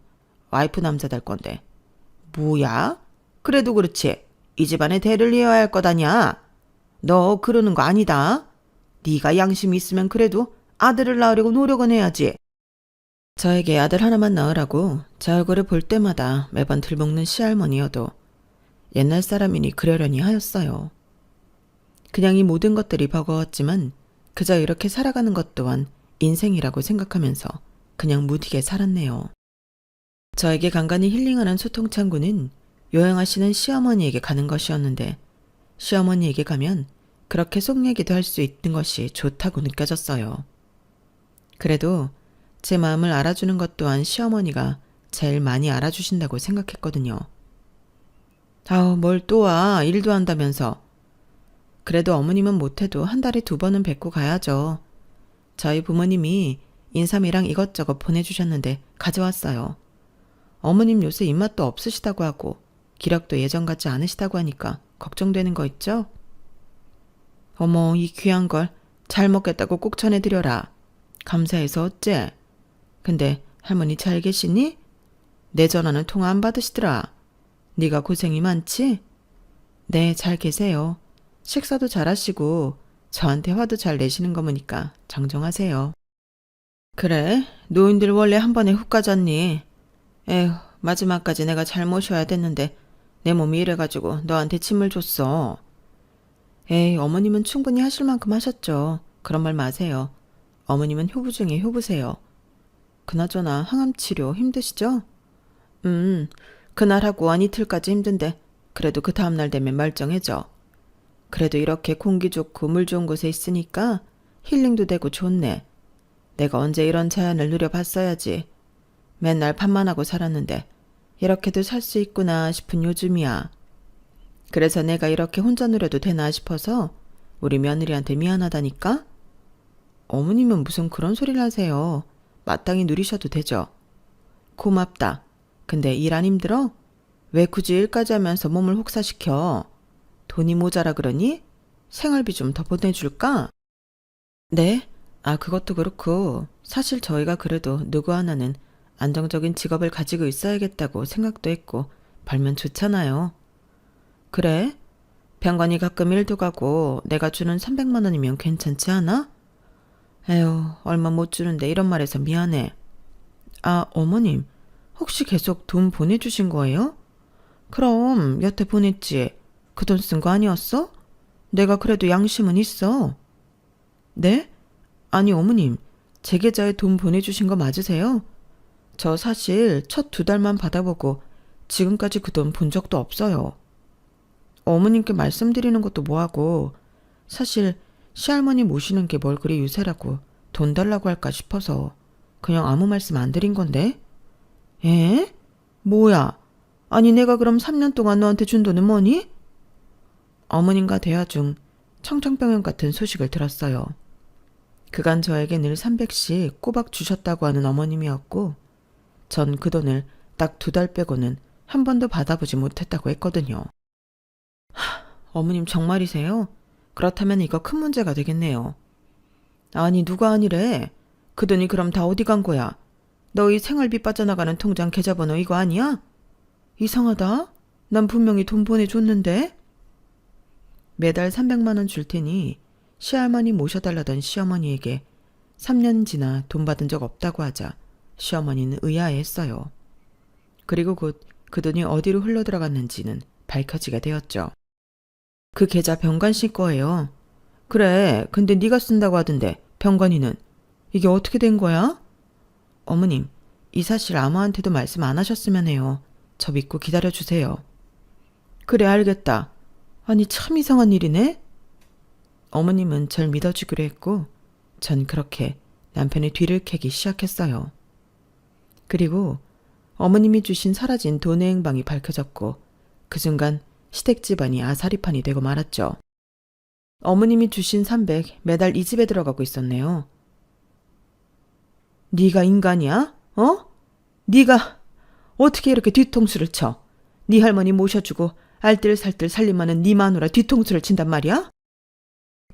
와이프 남자 될 건데. 뭐야? 그래도 그렇지. 이 집안의 대를 이어야 할 것 아냐? 너 그러는 거 아니다. 네가 양심이 있으면 그래도 아들을 낳으려고 노력은 해야지. 저에게 아들 하나만 낳으라고 제 얼굴을 볼 때마다 매번 들먹는 시할머니여도 옛날 사람이니 그러려니 하였어요. 그냥 이 모든 것들이 버거웠지만 그저 이렇게 살아가는 것 또한 인생이라고 생각하면서 그냥 무디게 살았네요. 저에게 간간히 힐링하는 소통창구는 요양하시는 시어머니에게 가는 것이었는데 시어머니에게 가면 그렇게 속 얘기도 할 수 있는 것이 좋다고 느껴졌어요. 그래도 제 마음을 알아주는 것 또한 시어머니가 제일 많이 알아주신다고 생각했거든요. 아우, 뭘 또 와. 일도 한다면서. 그래도 어머님은 못해도 한 달에 2번은 뵙고 가야죠. 저희 부모님이 인삼이랑 이것저것 보내주셨는데 가져왔어요. 어머님 요새 입맛도 없으시다고 하고 기력도 예전 같지 않으시다고 하니까 걱정되는 거 있죠? 어머, 이 귀한 걸 잘 먹겠다고 꼭 전해드려라. 감사해서 어째? 근데 할머니 잘 계시니? 내 전화는 통화 안 받으시더라. 네가 고생이 많지? 네, 잘 계세요. 식사도 잘하시고 저한테 화도 잘 내시는 거 보니까 정정하세요. 그래, 노인들 원래 한 번에 훅 가졌니? 에휴, 마지막까지 내가 잘 모셔야 됐는데 내 몸이 이래가지고 너한테 침을 줬어. 에이, 어머님은 충분히 하실 만큼 하셨죠. 그런 말 마세요. 어머님은 효부 중에 효부세요. 그나저나 항암 치료 힘드시죠? 그날 하고 한 이틀까지 힘든데 그래도 그 다음날 되면 멀쩡해져. 그래도 이렇게 공기 좋고 물 좋은 곳에 있으니까 힐링도 되고 좋네. 내가 언제 이런 자연을 누려봤어야지. 맨날 밥만 하고 살았는데 이렇게도 살 수 있구나 싶은 요즘이야. 그래서 내가 이렇게 혼자 누려도 되나 싶어서 우리 며느리한테 미안하다니까? 어머님은 무슨 그런 소리를 하세요. 마땅히 누리셔도 되죠. 고맙다. 근데 일 안 힘들어? 왜 굳이 일까지 하면서 몸을 혹사시켜? 돈이 모자라 그러니? 생활비 좀 더 보내줄까? 네? 아, 그것도 그렇고 사실 저희가 그래도 누구 하나는 안정적인 직업을 가지고 있어야겠다고 생각도 했고 벌면 좋잖아요. 그래? 병관이 가끔 일도 가고 내가 주는 300만 원이면 괜찮지 않아? 에휴, 얼마 못 주는데 이런 말해서 미안해. 아, 어머님, 혹시 계속 돈 보내주신 거예요? 그럼 여태 보냈지. 그 돈 쓴 거 아니었어? 내가 그래도 양심은 있어. 네? 아니, 어머님, 제 계좌에 돈 보내주신 거 맞으세요? 저 사실 첫 2달만 받아보고 지금까지 그 돈 본 적도 없어요. 어머님께 말씀드리는 것도 뭐하고 사실 시할머니 모시는 게 뭘 그리 유세라고 돈 달라고 할까 싶어서 그냥 아무 말씀 안 드린 건데. 에? 뭐야? 아니 내가 그럼 3년 동안 너한테 준 돈은 뭐니? 어머님과 대화 중 청천벽력 같은 소식을 들었어요. 그간 저에게 늘 300씩 꼬박 주셨다고 하는 어머님이었고 전 그 돈을 딱 2달 빼고는 한 번도 받아보지 못했다고 했거든요. 어머님 정말이세요? 그렇다면 이거 큰 문제가 되겠네요. 아니 누가 아니래. 그 돈이 그럼 다 어디 간 거야? 너희 생활비 빠져나가는 통장 계좌번호 이거 아니야? 이상하다. 난 분명히 돈 보내줬는데. 매달 300만 원 줄 테니 시할머니 모셔달라던 시어머니에게 3년 지나 돈 받은 적 없다고 하자 시어머니는 의아해했어요. 그리고 곧 그 돈이 어디로 흘러들어갔는지는 밝혀지게 되었죠. 그 계좌 병관 씨 거예요. 그래, 근데 네가 쓴다고 하던데 병관이는 이게 어떻게 된 거야? 어머님, 이 사실 아무한테도 말씀 안 하셨으면 해요. 저 믿고 기다려주세요. 그래, 알겠다. 아니 참 이상한 일이네. 어머님은 절 믿어주기로 했고 전 그렇게 남편의 뒤를 캐기 시작했어요. 그리고 어머님이 주신 사라진 돈의 행방이 밝혀졌고 그 순간 시댁 집안이 아사리판이 되고 말았죠. 어머님이 주신 300 매달 이 집에 들어가고 있었네요. 네가 인간이야? 어? 네가 어떻게 이렇게 뒤통수를 쳐? 네 할머니 모셔주고 알뜰살뜰 살림하는 네 마누라 뒤통수를 친단 말이야?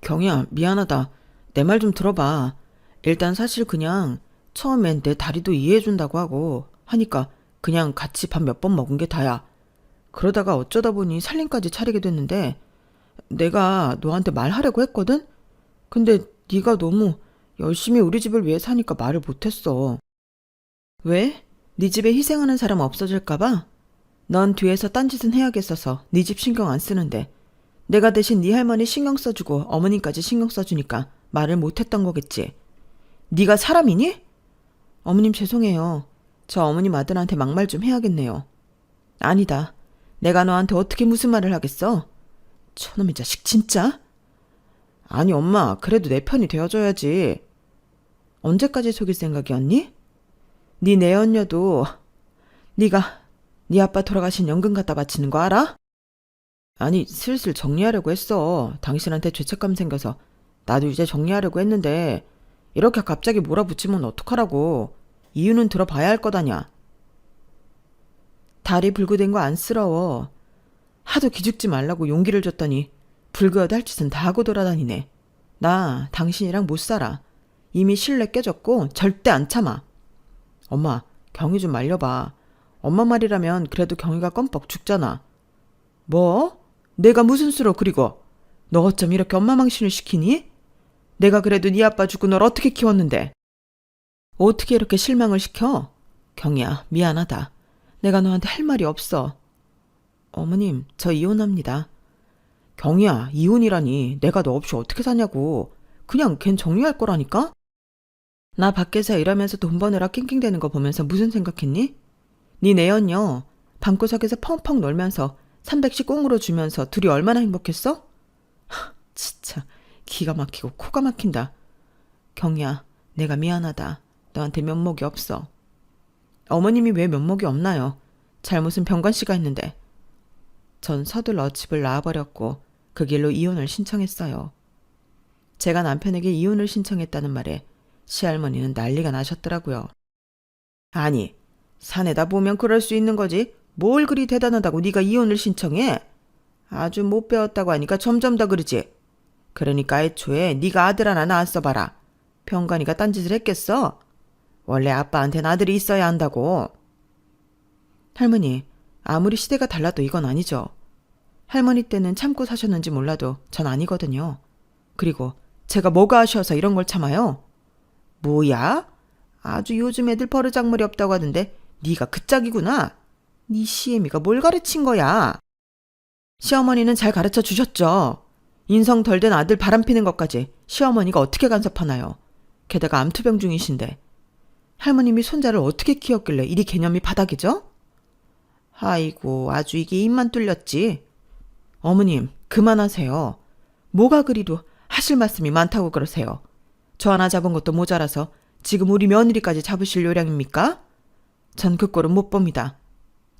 경희야, 미안하다. 내 말 좀 들어봐. 일단 사실 그냥 처음엔 내 다리도 이해해준다고 하고 하니까 그냥 같이 밥 몇 번 먹은 게 다야. 그러다가 어쩌다 보니 살림까지 차리게 됐는데 내가 너한테 말하려고 했거든? 근데 네가 너무 열심히 우리 집을 위해 사니까 말을 못했어. 왜? 네 집에 희생하는 사람 없어질까 봐? 넌 뒤에서 딴짓은 해야겠어서 네 집 신경 안 쓰는데 내가 대신 네 할머니 신경 써주고 어머님까지 신경 써주니까 말을 못했던 거겠지. 네가 사람이니? 어머님 죄송해요. 저 어머님 아들한테 막말 좀 해야겠네요. 아니다. 내가 너한테 어떻게 무슨 말을 하겠어? 저놈의 자식 진짜? 아니 엄마 그래도 내 편이 되어줘야지. 언제까지 속일 생각이었니? 네 내연녀도 네가 네 아빠 돌아가신 연금 갖다 바치는 거 알아? 아니 슬슬 정리하려고 했어. 당신한테 죄책감 생겨서 나도 이제 정리하려고 했는데 이렇게 갑자기 몰아붙이면 어떡하라고. 이유는 들어봐야 할 거다냐. 다리 불구된 거 안쓰러워. 하도 기죽지 말라고 용기를 줬더니 불구하도 할 짓은 다 하고 돌아다니네. 나 당신이랑 못 살아. 이미 신뢰 깨졌고 절대 안 참아. 엄마 경희 좀 말려봐. 엄마 말이라면 그래도 경희가 껌뻑 죽잖아. 뭐? 내가 무슨 수로 그리고 너 어쩜 이렇게 엄마 망신을 시키니? 내가 그래도 네 아빠 죽고 널 어떻게 키웠는데. 어떻게 이렇게 실망을 시켜? 경희야 미안하다. 내가 너한테 할 말이 없어. 어머님 저 이혼합니다. 경희야 이혼이라니 내가 너 없이 어떻게 사냐고. 그냥 걘 정리할 거라니까? 나 밖에서 일하면서 돈 버느라 낑낑대는 거 보면서 무슨 생각했니? 네 내연녀 방구석에서 펑펑 놀면서 300씩 꽁으로 주면서 둘이 얼마나 행복했어? 진짜 기가 막히고 코가 막힌다. 경희야 내가 미안하다. 너한테 면목이 없어. 어머님이 왜 면목이 없나요? 잘못은 병관 씨가 했는데. 전 서둘러 집을 나와버렸고 그 길로 이혼을 신청했어요. 제가 남편에게 이혼을 신청했다는 말에 시할머니는 난리가 나셨더라고요. 아니 사내다 보면 그럴 수 있는 거지. 뭘 그리 대단하다고 네가 이혼을 신청해? 아주 못 배웠다고 하니까 점점 더 그러지. 그러니까 애초에 네가 아들 하나 낳았어봐라. 병관이가 딴짓을 했겠어? 원래 아빠한테는 아들이 있어야 한다고. 할머니 아무리 시대가 달라도 이건 아니죠. 할머니 때는 참고 사셨는지 몰라도 전 아니거든요. 그리고 제가 뭐가 아쉬워서 이런 걸 참아요? 뭐야? 아주 요즘 애들 버르장머리 없다고 하던데 네가 그 짝이구나. 네 시애미가 뭘 가르친 거야? 시어머니는 잘 가르쳐 주셨죠. 인성 덜 된 아들 바람피는 것까지 시어머니가 어떻게 간섭하나요? 게다가 암투병 중이신데. 할머님이 손자를 어떻게 키웠길래 이리 개념이 바닥이죠? 아이고 아주 이게 입만 뚫렸지. 어머님 그만하세요. 뭐가 그리도 하실 말씀이 많다고 그러세요. 저 하나 잡은 것도 모자라서 지금 우리 며느리까지 잡으실 요량입니까? 전 그 꼴은 못 봅니다.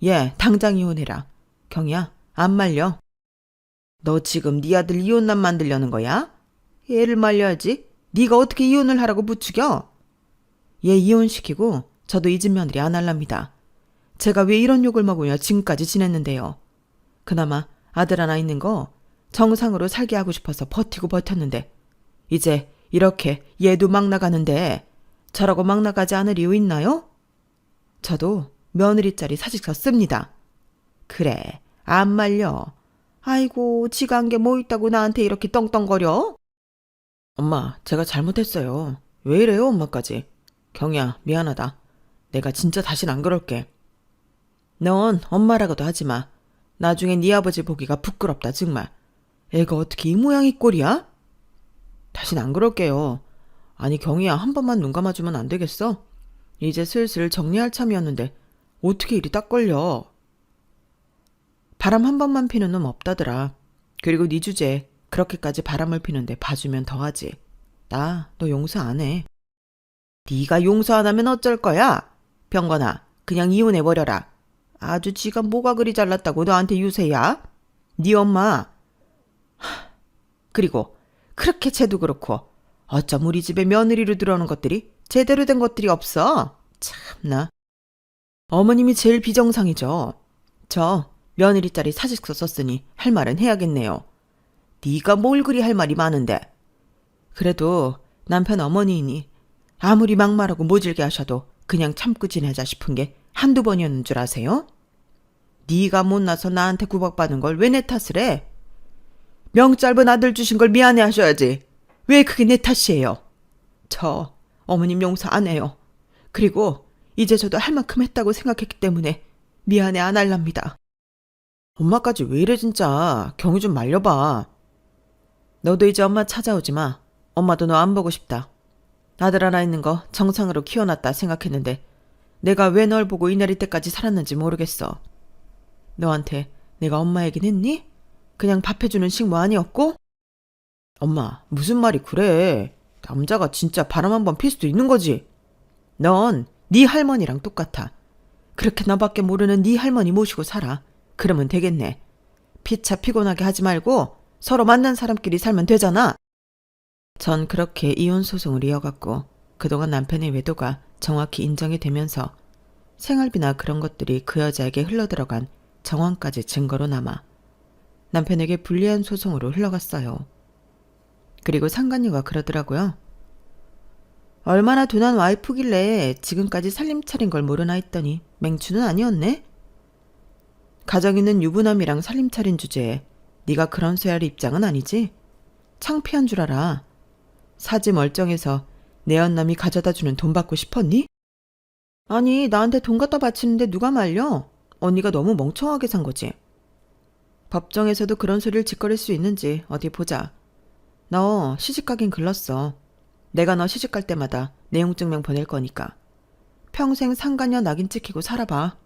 예, 당장 이혼해라. 경희야, 안 말려. 너 지금 네 아들 이혼남 만들려는 거야? 얘를 말려야지. 네가 어떻게 이혼을 하라고 부추겨? 얘 이혼시키고 저도 이 집 며느리 안 할랍니다. 제가 왜 이런 욕을 먹으며 지금까지 지냈는데요. 그나마 아들 하나 있는 거 정상으로 살게 하고 싶어서 버티고 버텼는데 이제 이렇게 얘도 막 나가는데 저라고 막 나가지 않을 이유 있나요? 저도 며느리짜리 사직서 씁니다. 그래, 안 말려. 아이고, 지가 한 게 뭐 있다고 나한테 이렇게 떵떵거려? 엄마, 제가 잘못했어요. 왜 이래요, 엄마까지? 경희야, 미안하다. 내가 진짜 다신 안 그럴게. 넌 엄마라고도 하지 마. 나중에 네 아버지 보기가 부끄럽다, 정말. 애가 어떻게 이 모양이 꼴이야? 다신 안 그럴게요. 아니, 경희야, 한 번만 눈 감아주면 안 되겠어? 이제 슬슬 정리할 참이었는데 어떻게 이리 딱 걸려. 바람 한 번만 피는 놈 없다더라. 그리고 네 주제 그렇게까지 바람을 피는데 봐주면 더하지. 나 너 용서 안 해. 네가 용서 안 하면 어쩔 거야? 병건아 그냥 이혼해버려라. 아주 지가 뭐가 그리 잘났다고 너한테 유세야? 네 엄마. 그리고 그렇게 쟤도 그렇고 어쩜 우리 집에 며느리로 들어오는 것들이 제대로 된 것들이 없어. 참나. 어머님이 제일 비정상이죠. 저 며느리짜리 사직서 썼으니 할 말은 해야겠네요. 네가 뭘 그리 할 말이 많은데. 그래도 남편 어머니이니 아무리 막말하고 모질게 하셔도 그냥 참고 지내자 싶은 게 한두 번이었는 줄 아세요? 네가 못나서 나한테 구박받은 걸 왜 내 탓을 해? 명짧은 아들 주신 걸 미안해 하셔야지. 왜 그게 내 탓이에요? 저 어머님 용서 안 해요. 그리고 이제 저도 할 만큼 했다고 생각했기 때문에 미안해 안 할랍니다. 엄마까지 왜 이래 진짜. 경위 좀 말려봐. 너도 이제 엄마 찾아오지 마. 엄마도 너 안 보고 싶다. 아들 하나 있는 거 정상으로 키워놨다 생각했는데 내가 왜 널 보고 이 내릴 때까지 살았는지 모르겠어. 너한테 내가 엄마 얘긴 했니? 그냥 밥 해주는 식모 아니었고? 엄마 무슨 말이 그래. 남자가 진짜 바람 한번 필 수도 있는 거지. 넌 네 할머니랑 똑같아. 그렇게 나밖에 모르는 네 할머니 모시고 살아. 그러면 되겠네. 피차 피곤하게 하지 말고 서로 만난 사람끼리 살면 되잖아. 전 그렇게 이혼 소송을 이어갔고 그동안 남편의 외도가 정확히 인정이 되면서 생활비나 그런 것들이 그 여자에게 흘러들어간 정황까지 증거로 남아 남편에게 불리한 소송으로 흘러갔어요. 그리고 상간녀가 그러더라고요. 얼마나 둔한 와이프길래 지금까지 살림 차린 걸 모르나 했더니 맹추는 아니었네. 가정 있는 유부남이랑 살림 차린 주제에 네가 그런 소리 할 입장은 아니지? 창피한 줄 알아. 사지 멀쩡해서 내 연남이 가져다주는 돈 받고 싶었니? 아니 나한테 돈 갖다 바치는데 누가 말려? 언니가 너무 멍청하게 산 거지. 법정에서도 그런 소리를 짓거릴 수 있는지 어디 보자. 너 시집가긴 글렀어. 내가 너 시집갈 때마다 내용증명 보낼 거니까. 평생 상간녀 낙인 찍히고 살아봐.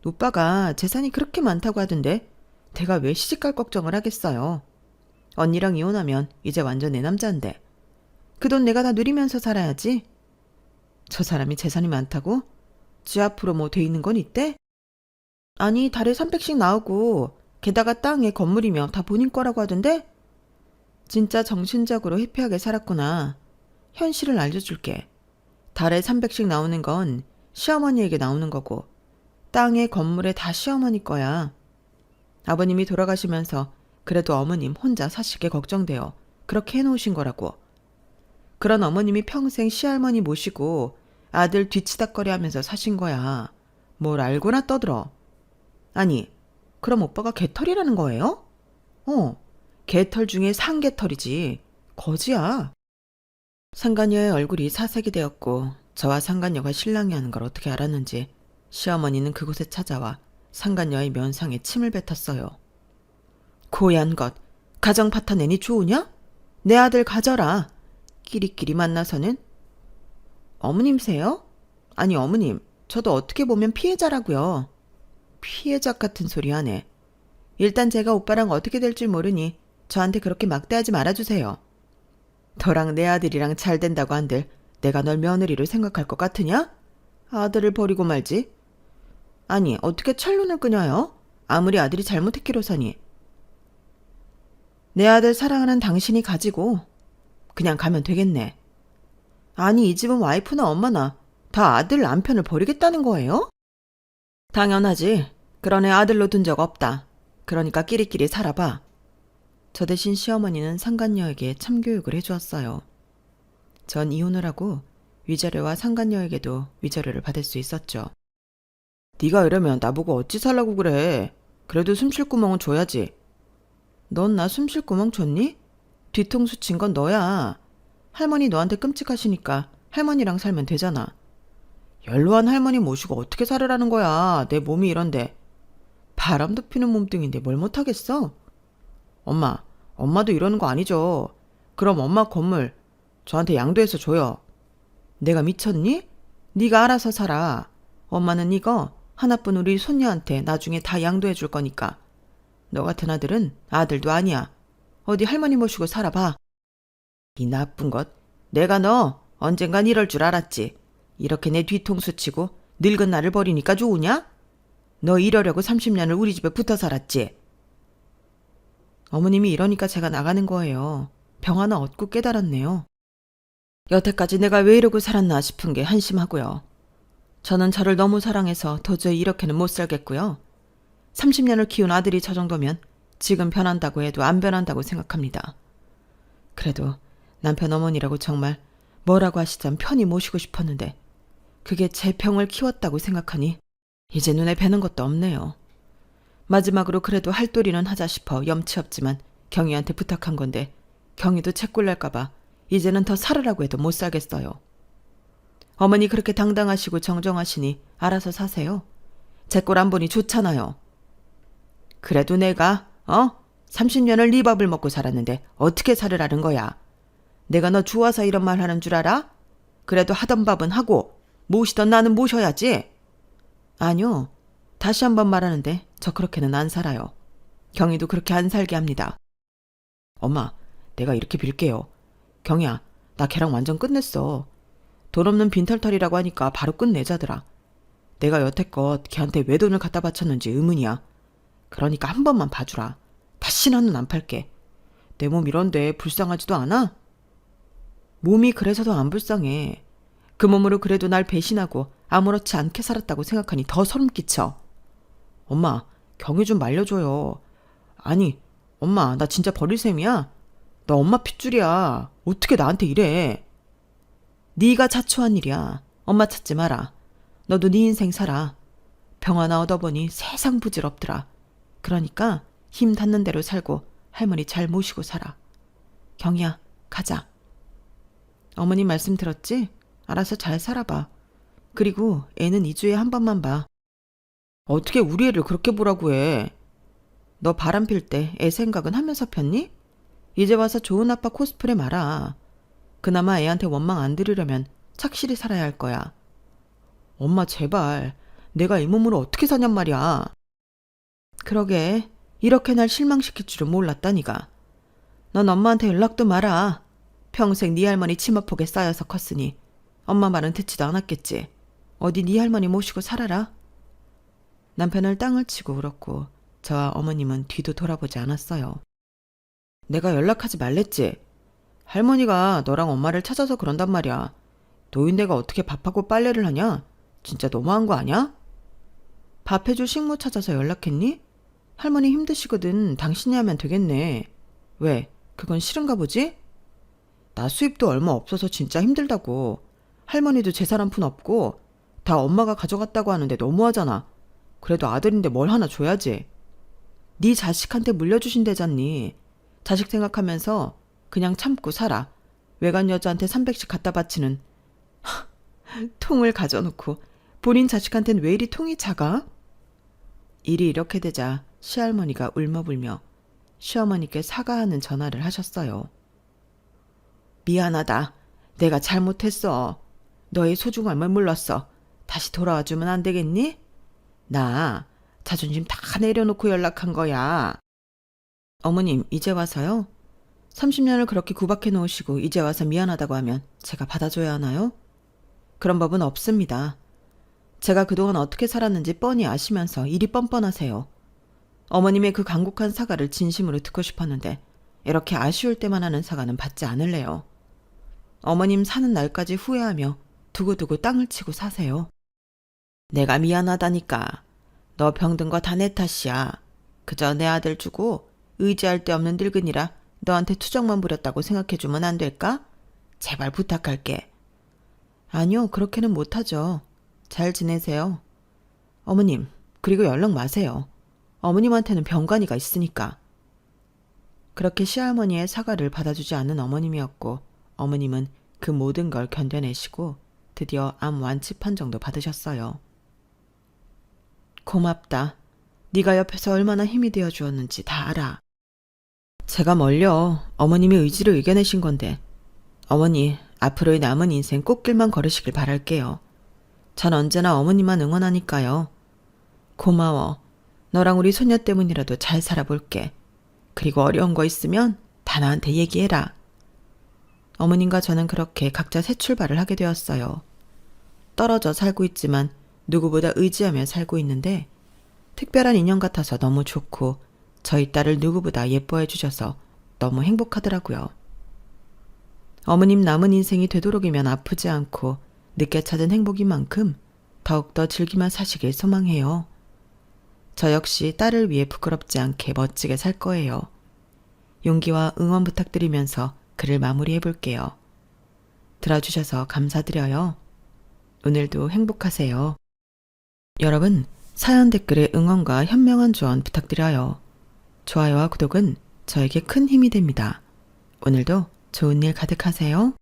오빠가 재산이 그렇게 많다고 하던데 내가 왜 시집갈 걱정을 하겠어요. 언니랑 이혼하면 이제 완전 내 남자인데. 그 돈 내가 다 누리면서 살아야지. 저 사람이 재산이 많다고? 지 앞으로 뭐 돼 있는 건 있대? 아니 달에 300씩 나오고 게다가 땅에 건물이며 다 본인 거라고 하던데? 진짜 정신적으로 회피하게 살았구나. 현실을 알려줄게. 달에 300씩 나오는 건 시어머니에게 나오는 거고 땅에 건물에 다 시어머니 거야. 아버님이 돌아가시면서 그래도 어머님 혼자 사시게 걱정돼요. 그렇게 해놓으신 거라고. 그런 어머님이 평생 시할머니 모시고 아들 뒤치다꺼리 하면서 사신 거야. 뭘 알고나 떠들어. 아니, 그럼 오빠가 개털이라는 거예요? 개털 중에 상개털이지. 거지야. 상간녀의 얼굴이 사색이 되었고 저와 상간녀가 실랑이 하는 걸 어떻게 알았는지 시어머니는 그곳에 찾아와 상간녀의 면상에 침을 뱉었어요. 고얀 것, 가정 파탄내니 좋으냐? 내 아들 가져라. 끼리끼리 만나서는. 어머님세요? 아니 어머님, 저도 어떻게 보면 피해자라고요. 피해자 같은 소리 하네. 일단 제가 오빠랑 어떻게 될 줄 모르니 저한테 그렇게 막대하지 말아주세요. 너랑 내 아들이랑 잘 된다고 한들 내가 널 며느리로 생각할 것 같으냐? 아들을 버리고 말지. 아니 어떻게 철론을 끊어요? 아무리 아들이 잘못했기로서니. 내 아들 사랑하는 당신이 가지고 그냥 가면 되겠네. 아니 이 집은 와이프나 엄마나 다 아들 남편을 버리겠다는 거예요? 당연하지. 그런 애 아들로 둔 적 없다. 그러니까 끼리끼리 살아봐. 저 대신 시어머니는 상간녀에게 참교육을 해주었어요. 전 이혼을 하고 위자료와 상간녀에게도 위자료를 받을 수 있었죠. 네가 이러면 나보고 어찌 살라고 그래. 그래도 숨 쉴 구멍은 줘야지. 넌 나 숨 쉴 구멍 줬니? 뒤통수 친 건 너야. 할머니 너한테 끔찍하시니까 할머니랑 살면 되잖아. 연로한 할머니 모시고 어떻게 살으라는 거야. 내 몸이 이런데. 바람도 피는 몸뚱인데 뭘 못하겠어? 엄마도 이러는 거 아니죠. 그럼 엄마 건물 저한테 양도해서 줘요. 내가 미쳤니? 네가 알아서 살아. 엄마는 이거 하나뿐 우리 손녀한테 나중에 다 양도해 줄 거니까. 너 같은 아들은 아들도 아니야. 어디 할머니 모시고 살아봐. 이 나쁜 것. 내가 너 언젠간 이럴 줄 알았지. 이렇게 내 뒤통수 치고 늙은 나를 버리니까 좋으냐? 너 이러려고 30년을 우리 집에 붙어 살았지. 어머님이 이러니까 제가 나가는 거예요. 병 하나 얻고 깨달았네요. 여태까지 내가 왜 이러고 살았나 싶은 게 한심하고요. 저는 저를 너무 사랑해서 도저히 이렇게는 못 살겠고요. 30년을 키운 아들이 저 정도면 지금 변한다고 해도 안 변한다고 생각합니다. 그래도 남편 어머니라고 정말 뭐라고 하시던 편히 모시고 싶었는데 그게 제 병을 키웠다고 생각하니 이제 눈에 뵈는 것도 없네요. 마지막으로 그래도 할 도리는 하자 싶어 염치 없지만 경희한테 부탁한 건데 경희도 채꼴 날까봐 이제는 더 살으라고 해도 못 살겠어요. 어머니 그렇게 당당하시고 정정하시니 알아서 사세요. 제 꼴 안 보니 좋잖아요. 그래도 내가 30년을 네 밥을 먹고 살았는데 어떻게 살으라는 거야. 내가 너 좋아서 이런 말 하는 줄 알아? 그래도 하던 밥은 하고 모시던 나는 모셔야지. 아니요. 다시 한번 말하는데 저 그렇게는 안 살아요. 경희도 그렇게 안 살게 합니다. 엄마, 내가 이렇게 빌게요. 경희야, 나 걔랑 완전 끝냈어. 돈 없는 빈털털이라고 하니까 바로 끝내자더라. 내가 여태껏 걔한테 왜 돈을 갖다 바쳤는지 의문이야. 그러니까 한 번만 봐주라. 다시는 안 팔게. 내 몸 이런데 불쌍하지도 않아? 몸이 그래서도 안 불쌍해. 그 몸으로 그래도 날 배신하고 아무렇지 않게 살았다고 생각하니 더 소름 끼쳐. 엄마, 경희 좀 말려줘요. 아니, 엄마, 나 진짜 버릴 셈이야? 나 엄마 핏줄이야. 어떻게 나한테 이래? 네가 자초한 일이야. 엄마 찾지 마라. 너도 네 인생 살아. 병 하나 얻어보니 세상 부질없더라. 그러니까 힘 닿는 대로 살고 할머니 잘 모시고 살아. 경희야, 가자. 어머니 말씀 들었지? 알아서 잘 살아봐. 그리고 애는 2주에 한 번만 봐. 어떻게 우리 애를 그렇게 보라고 해. 너 바람 필 때 애 생각은 하면서 폈니? 이제 와서 좋은 아빠 코스프레 마라. 그나마 애한테 원망 안 들으려면 착실히 살아야 할 거야. 엄마 제발. 내가 이 몸으로 어떻게 사냔 말이야. 그러게. 이렇게 날 실망시킬 줄은 몰랐다니가. 넌 엄마한테 연락도 마라. 평생 네 할머니 치마폭에 쌓여서 컸으니 엄마 말은 듣지도 않았겠지. 어디 네 할머니 모시고 살아라. 남편을 땅을 치고 울었고 저와 어머님은 뒤도 돌아보지 않았어요. 내가 연락하지 말랬지. 할머니가 너랑 엄마를 찾아서 그런단 말이야. 노인네가 어떻게 밥하고 빨래를 하냐? 진짜 너무한 거 아니야? 밥 해줄 식모 찾아서 연락했니? 할머니 힘드시거든. 당신이 하면 되겠네. 왜? 그건 싫은가 보지? 나 수입도 얼마 없어서 진짜 힘들다고. 할머니도 재산 한 푼 없고 다 엄마가 가져갔다고 하는데 너무하잖아. 그래도 아들인데 뭘 하나 줘야지. 네 자식한테 물려주신대잖니. 자식 생각하면서 그냥 참고 살아. 외간 여자한테 300씩 갖다 바치는 통을 가져놓고 본인 자식한텐 왜 이리 통이 작아? 일이 이렇게 되자 시할머니가 울며불며 시어머니께 사과하는 전화를 하셨어요. 미안하다. 내가 잘못했어. 너의 소중함을 몰랐어. 다시 돌아와주면 안 되겠니? 나 자존심 다 내려놓고 연락한 거야. 어머님, 이제 와서요? 30년을 그렇게 구박해 놓으시고 이제 와서 미안하다고 하면 제가 받아줘야 하나요? 그런 법은 없습니다. 제가 그동안 어떻게 살았는지 뻔히 아시면서 일이 뻔뻔하세요. 어머님의 그 간곡한 사과를 진심으로 듣고 싶었는데 이렇게 아쉬울 때만 하는 사과는 받지 않을래요. 어머님 사는 날까지 후회하며 두고두고 땅을 치고 사세요. 내가 미안하다니까. 너 병든 거 다 내 탓이야. 그저 내 아들 주고 의지할 데 없는 늙은이라 너한테 투정만 부렸다고 생각해주면 안 될까? 제발 부탁할게. 아니요, 그렇게는 못하죠. 잘 지내세요. 어머님, 그리고 연락 마세요. 어머님한테는 병간이가 있으니까. 그렇게 시할머니의 사과를 받아주지 않는 어머님이었고 어머님은 그 모든 걸 견뎌내시고 드디어 암 완치 판정도 받으셨어요. 고맙다. 네가 옆에서 얼마나 힘이 되어 주었는지 다 알아. 제가 뭘요. 어머님이 의지를 이겨내신 건데. 어머니, 앞으로의 남은 인생 꽃길만 걸으시길 바랄게요. 전 언제나 어머니만 응원하니까요. 고마워. 너랑 우리 손녀 때문이라도 잘 살아볼게. 그리고 어려운 거 있으면 다 나한테 얘기해라. 어머님과 저는 그렇게 각자 새 출발을 하게 되었어요. 떨어져 살고 있지만 누구보다 의지하며 살고 있는데 특별한 인연 같아서 너무 좋고 저희 딸을 누구보다 예뻐해 주셔서 너무 행복하더라고요. 어머님 남은 인생이 되도록이면 아프지 않고 늦게 찾은 행복인 만큼 더욱더 즐기며 사시길 소망해요. 저 역시 딸을 위해 부끄럽지 않게 멋지게 살 거예요. 용기와 응원 부탁드리면서 글을 마무리해 볼게요. 들어주셔서 감사드려요. 오늘도 행복하세요. 여러분, 사연 댓글에 응원과 현명한 조언 부탁드려요. 좋아요와 구독은 저에게 큰 힘이 됩니다. 오늘도 좋은 일 가득하세요.